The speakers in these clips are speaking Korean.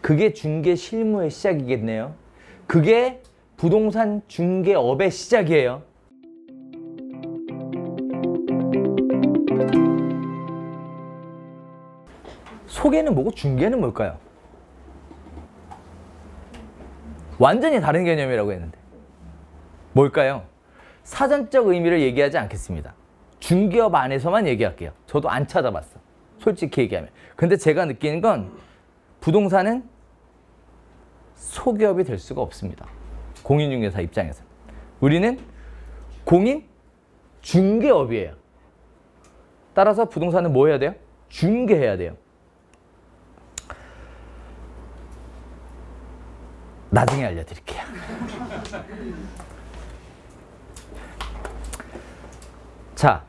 그게 중개 실무의 시작이겠네요. 그게 부동산 중개업의 시작이에요. 소개는 뭐고 중개는 뭘까요? 완전히 다른 개념이라고 했는데 뭘까요? 사전적 의미를 얘기하지 않겠습니다. 중개업 안에서만 얘기할게요. 저도 안 찾아봤어. 솔직히 얘기하면. 근데 제가 느끼는 건 부동산은 소기업이 될 수가 없습니다. 공인중개사 입장에서. 우리는 공인 중개업이에요. 따라서 부동산은 뭐 해야 돼요? 중개해야 돼요. 나중에 알려드릴게요. 자,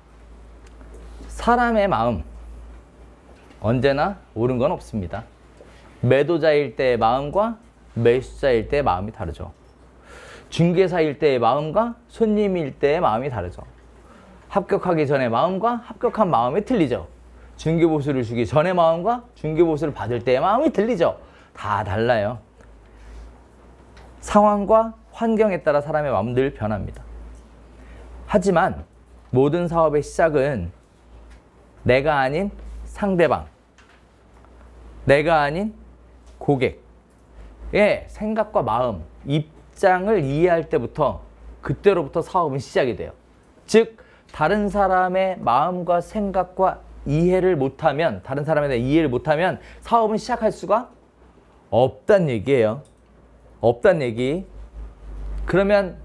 사람의 마음 언제나 옳은 건 없습니다. 매도자일 때의 마음과 매수자일 때의 마음이 다르죠. 중개사일 때의 마음과 손님일 때의 마음이 다르죠. 합격하기 전의 마음과 합격한 마음이 틀리죠. 중개보수를 주기 전의 마음과 중개보수를 받을 때의 마음이 틀리죠. 다 달라요. 상황과 환경에 따라 사람의 마음은 늘 변합니다. 하지만 모든 사업의 시작은 내가 아닌 상대방, 내가 아닌 고객의 생각과 마음, 입장을 이해할 때부터 그때로부터 사업은 시작이 돼요. 즉 다른 사람의 마음과 생각과 이해를 못하면, 다른 사람에 대한 이해를 못하면 사업은 시작할 수가 없단 얘기예요. 없단 얘기. 그러면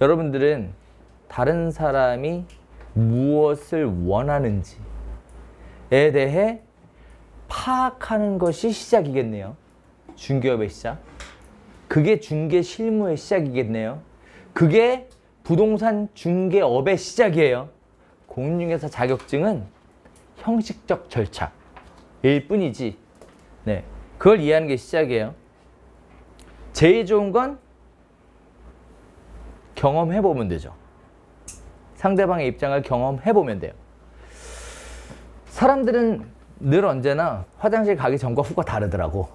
여러분들은 다른 사람이 무엇을 원하는지에 대해 파악하는 것이 시작이겠네요. 중개업의 시작. 그게 중개 실무의 시작이겠네요. 그게 부동산 중개업의 시작이에요. 공인중개사 자격증은 형식적 절차일 뿐이지. 네, 그걸 이해하는 게 시작이에요. 제일 좋은 건 경험해보면 되죠. 상대방의 입장을 경험해보면 돼요. 사람들은 늘 언제나 화장실 가기 전과 후가 다르더라고.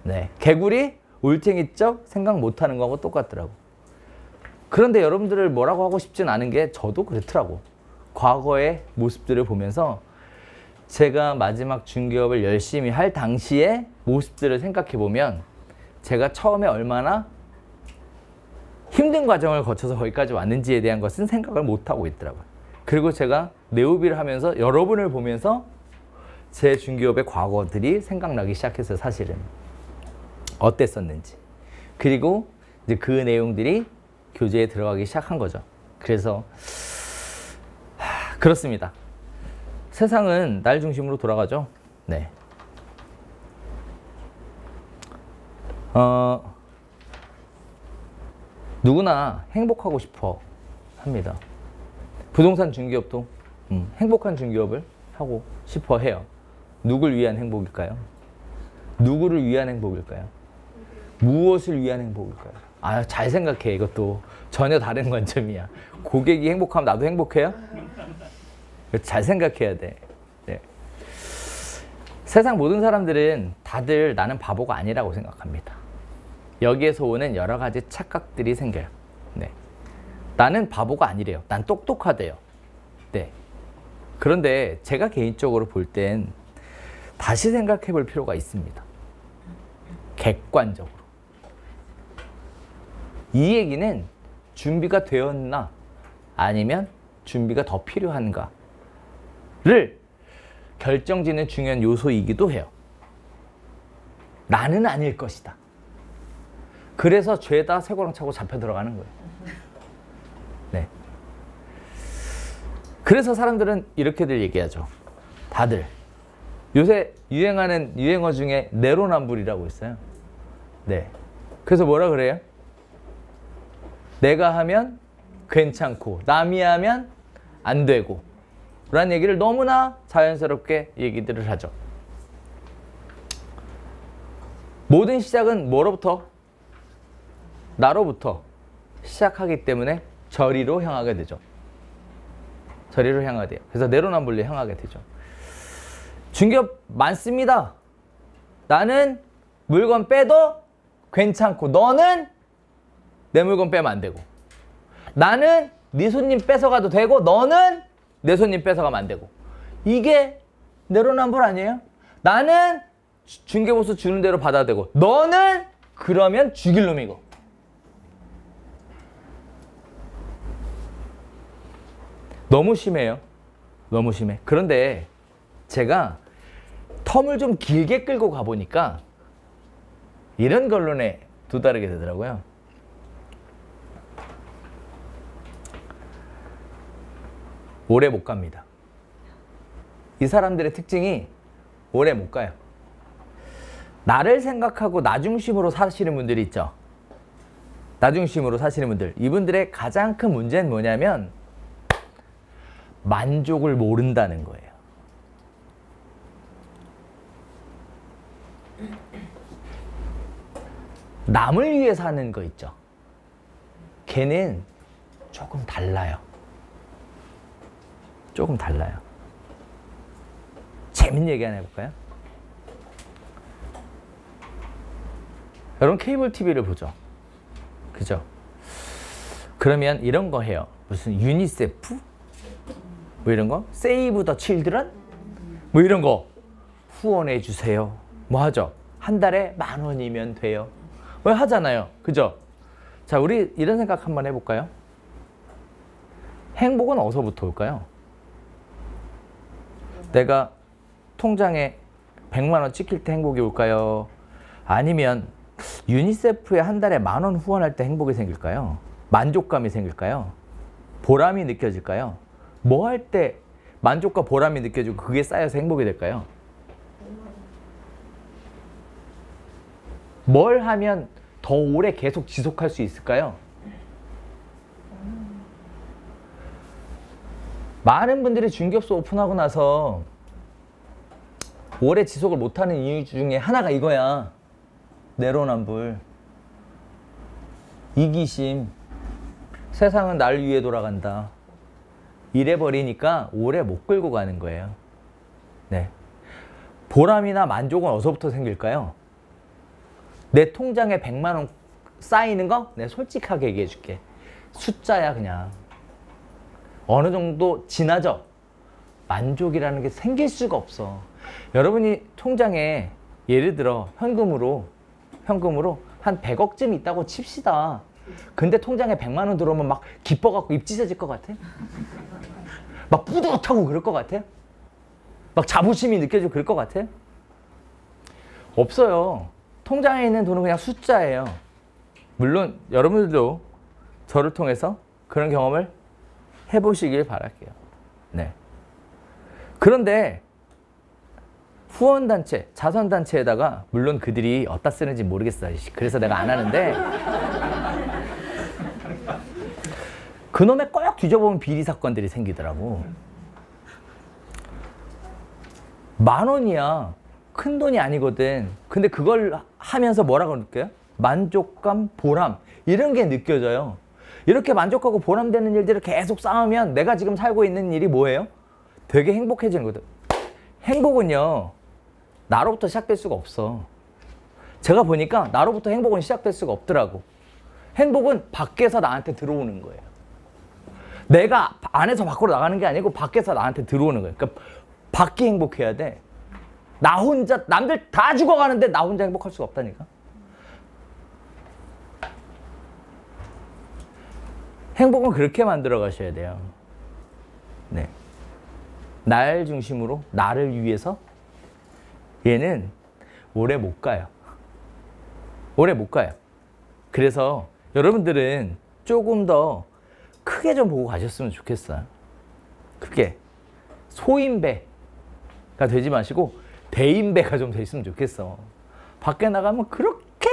네, 개구리 울챙이적 생각 못하는 거하고 똑같더라고. 그런데 여러분들을 뭐라고 하고 싶진 않은 게 저도 그렇더라고. 과거의 모습들을 보면서 제가 마지막 중개업을 열심히 할 당시의 모습들을 생각해보면 제가 처음에 얼마나 힘든 과정을 거쳐서 거기까지 왔는지에 대한 것은 생각을 못하고 있더라고요. 그리고 제가 네오비를 하면서 여러분을 보면서 제 중개업의 과거들이 생각나기 시작했어요. 사실은 어땠었는지. 그리고 이제 그 내용들이 교재에 들어가기 시작한 거죠. 그래서 그렇습니다. 세상은 날 중심으로 돌아가죠. 네. 누구나 행복하고 싶어 합니다. 부동산 중개업도 행복한 중개업을 하고 싶어 해요. 누굴 위한 행복일까요? 누구를 위한 행복일까요? 무엇을 위한 행복일까요? 아, 잘 생각해. 이것도 전혀 다른 관점이야. 고객이 행복하면 나도 행복해요? 잘 생각해야 돼. 네. 세상 모든 사람들은 다들 나는 바보가 아니라고 생각합니다. 여기에서 오는 여러 가지 착각들이 생겨요. 네. 나는 바보가 아니래요. 난 똑똑하대요. 네. 그런데 제가 개인적으로 볼 땐 다시 생각해 볼 필요가 있습니다. 객관적으로. 이 얘기는 준비가 되었나 아니면 준비가 더 필요한가를 결정짓는 중요한 요소이기도 해요. 나는 아닐 것이다. 그래서 죄다 쇠고랑 차고 잡혀 들어가는 거예요. 네. 그래서 사람들은 이렇게들 얘기하죠. 다들. 요새 유행하는 유행어 중에 내로남불이라고 있어요. 네. 그래서 뭐라 그래요? 내가 하면 괜찮고 남이 하면 안 되고 라는 얘기를 너무나 자연스럽게 얘기들을 하죠. 모든 시작은 뭐로부터? 나로부터 시작하기 때문에 저리로 향하게 되죠. 저리로 향하게 돼요. 그래서 내로남불로 향하게 되죠. 중개업 많습니다. 나는 물건 빼도 괜찮고 너는 내 물건 빼면 안 되고 나는 네 손님 뺏어가도 되고 너는 내 손님 뺏어가면 안 되고 이게 내로남불 아니에요? 나는 중개보수 주는 대로 받아야 되고 너는 그러면 죽일 놈이고 너무 심해요. 너무 심해. 그런데 제가 텀을 좀 길게 끌고 가보니까 이런 결론에 도달하게 되더라고요. 오래 못 갑니다. 이 사람들의 특징이 오래 못 가요. 나를 생각하고 나 중심으로 사시는 분들이 있죠. 나 중심으로 사시는 분들. 이분들의 가장 큰 문제는 뭐냐면 만족을 모른다는 거예요. 남을 위해 사는 거 있죠. 걔는 조금 달라요. 조금 달라요. 재밌는 얘기 하나 해볼까요? 여러분 케이블 TV를 보죠. 그죠? 그러면 이런 거 해요. 무슨 유니세프? 뭐 이런 거? 세이브 더 칠드런? 뭐 이런 거 후원해 주세요. 뭐 하죠? 한 달에 10,000원이면 돼요. 뭐 하잖아요. 그죠? 자, 우리 이런 생각 한번 해볼까요? 행복은 어디서부터 올까요? 내가 통장에 100만 원 찍힐 때 행복이 올까요? 아니면 유니세프에 한 달에 10,000원 후원할 때 행복이 생길까요? 만족감이 생길까요? 보람이 느껴질까요? 뭐 할 때 만족과 보람이 느껴지고 그게 쌓여서 행복이 될까요? 뭘 하면 더 오래 계속 지속할 수 있을까요? 많은 분들이 중개업소 오픈하고 나서 오래 지속을 못하는 이유 중에 하나가 이거야. 내로남불, 이기심, 세상은 날 위해 돌아간다. 이래버리니까 오래 못 끌고 가는 거예요. 네. 보람이나 만족은 어디서부터 생길까요? 내 통장에 100만 원 쌓이는 거? 내가 솔직하게 얘기해 줄게. 숫자야 그냥. 어느 정도 지나죠? 만족이라는 게 생길 수가 없어. 여러분이 통장에 예를 들어 현금으로 한 100억쯤 있다고 칩시다. 근데 통장에 100만 원 들어오면 막 기뻐갖고 입 찢어질 것 같아? 막 뿌듯하고 그럴 것 같아? 막 자부심이 느껴지고 그럴 것 같아? 없어요. 통장에 있는 돈은 그냥 숫자예요. 물론 여러분들도 저를 통해서 그런 경험을 해보시길 바랄게요. 네. 그런데 후원단체, 자선단체에다가 물론 그들이 어디다 쓰는지 모르겠어. 그래서 내가 안 하는데 그놈의 꼭 뒤져보면 비리 사건들이 생기더라고. 10,000원이야. 큰 돈이 아니거든. 근데 그걸 하면서 뭐라고 느껴요? 만족감, 보람 이런 게 느껴져요. 이렇게 만족하고 보람되는 일들을 계속 쌓으면 내가 지금 살고 있는 일이 뭐예요? 되게 행복해지는 거거든. 행복은요. 나로부터 시작될 수가 없어. 제가 보니까 나로부터 행복은 시작될 수가 없더라고. 행복은 밖에서 나한테 들어오는 거예요. 내가 안에서 밖으로 나가는 게 아니고 밖에서 나한테 들어오는 거예요. 그러니까 밖이 행복해야 돼. 나 혼자, 남들 다 죽어가는데 나 혼자 행복할 수가 없다니까. 행복은 그렇게 만들어 가셔야 돼요. 네. 날 중심으로, 나를 위해서 얘는 오래 못 가요. 오래 못 가요. 그래서 여러분들은 조금 더 크게 좀 보고 가셨으면 좋겠어요. 크게. 소인배가 되지 마시고 대인배가 좀 됐으면 좋겠어. 밖에 나가면 그렇게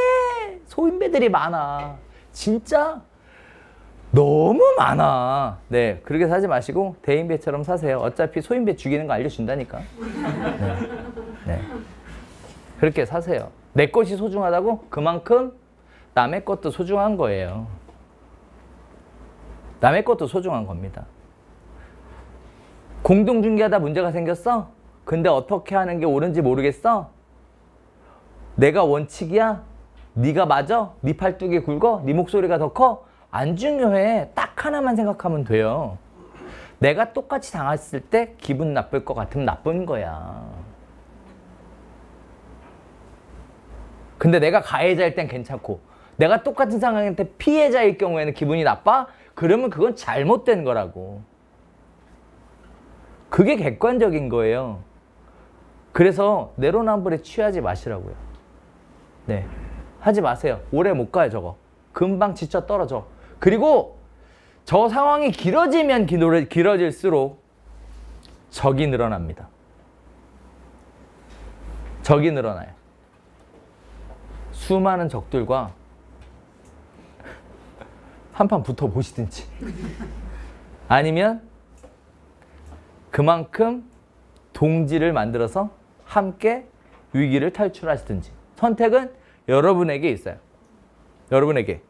소인배들이 많아. 진짜 너무 많아. 네, 그렇게 사지 마시고 대인배처럼 사세요. 어차피 소인배 죽이는 거 알려준다니까. 네. 네. 그렇게 사세요. 내 것이 소중하다고? 그만큼 남의 것도 소중한 거예요. 남의 것도 소중한 겁니다. 공동중개하다 문제가 생겼어? 근데 어떻게 하는 게 옳은지 모르겠어? 내가 원칙이야? 네가 맞아? 네 팔뚝이 굵어? 네 목소리가 더 커? 안 중요해. 딱 하나만 생각하면 돼요. 내가 똑같이 당했을 때 기분 나쁠 것 같으면 나쁜 거야. 근데 내가 가해자일 땐 괜찮고 내가 똑같은 상황일 때 피해자일 경우에는 기분이 나빠? 그러면 그건 잘못된 거라고. 그게 객관적인 거예요. 그래서 내로남불에 취하지 마시라고요. 네, 하지 마세요. 오래 못 가요 저거. 금방 지쳐 떨어져. 그리고 저 상황이 길어지면 길어질수록 적이 늘어납니다. 적이 늘어나요. 수많은 적들과 한판 붙어보시든지 아니면 그만큼 동지를 만들어서 함께 위기를 탈출하시든지 선택은 여러분에게 있어요. 여러분에게.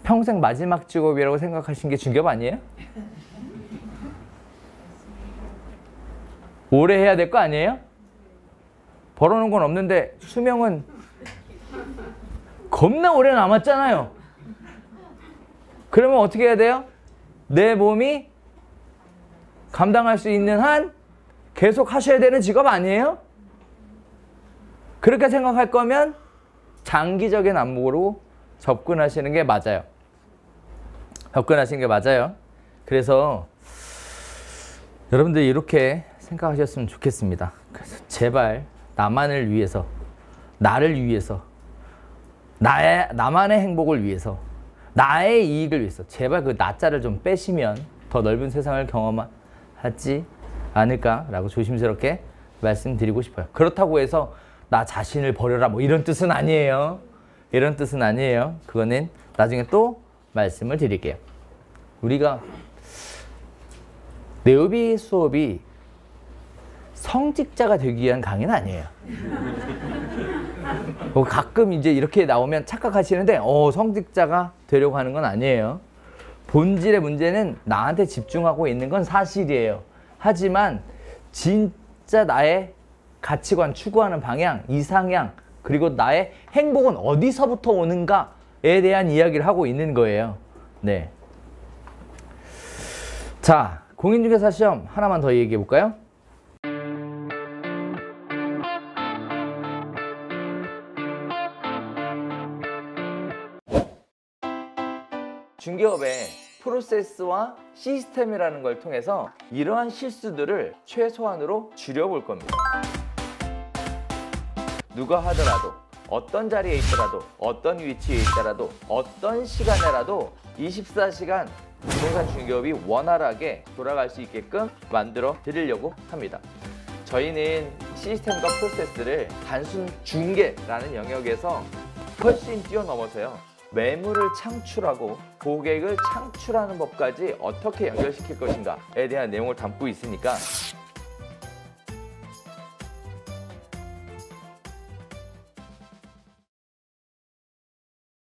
평생 마지막 직업이라고 생각하신 게 중개업 아니에요? 오래 해야 될 거 아니에요? 벌어놓은 건 없는데 수명은 겁나 오래 남았잖아요. 그러면 어떻게 해야 돼요? 내 몸이 감당할 수 있는 한 계속 하셔야 되는 직업 아니에요? 그렇게 생각할 거면 장기적인 안목으로 접근하시는 게 맞아요. 접근하시는 게 맞아요. 그래서 여러분들 이렇게 생각하셨으면 좋겠습니다. 그래서 제발 나만을 위해서, 나를 위해서, 나만의 행복을 위해서, 나의 이익을 위해서 제발 그 나자를 좀 빼시면 더 넓은 세상을 경험하지 않을까라고 조심스럽게 말씀드리고 싶어요. 그렇다고 해서 나 자신을 버려라 뭐 이런 뜻은 아니에요. 이런 뜻은 아니에요. 그거는 나중에 또 말씀을 드릴게요. 우리가 네오비 수업이 성직자가 되기 위한 강의는 아니에요. 가끔 이제 이렇게 나오면 착각하시는데 성직자가 되려고 하는 건 아니에요. 본질의 문제는 나한테 집중하고 있는 건 사실이에요. 하지만 진짜 나의 가치관, 추구하는 방향, 이상향, 그리고 나의 행복은 어디서부터 오는가에 대한 이야기를 하고 있는 거예요. 네. 자, 공인중개사 시험 하나만 더 얘기해 볼까요? 중개업의 프로세스와 시스템이라는 걸 통해서 이러한 실수들을 최소한으로 줄여볼 겁니다. 누가 하더라도, 어떤 자리에 있더라도, 어떤 위치에 있더라도, 어떤 시간에라도 24시간 부동산 중개업이 원활하게 돌아갈 수 있게끔 만들어 드리려고 합니다. 저희는 시스템과 프로세스를 단순 중개라는 영역에서 훨씬 뛰어넘어서요. 매물을 창출하고 고객을 창출하는 법까지 어떻게 연결시킬 것인가에 대한 내용을 담고 있으니까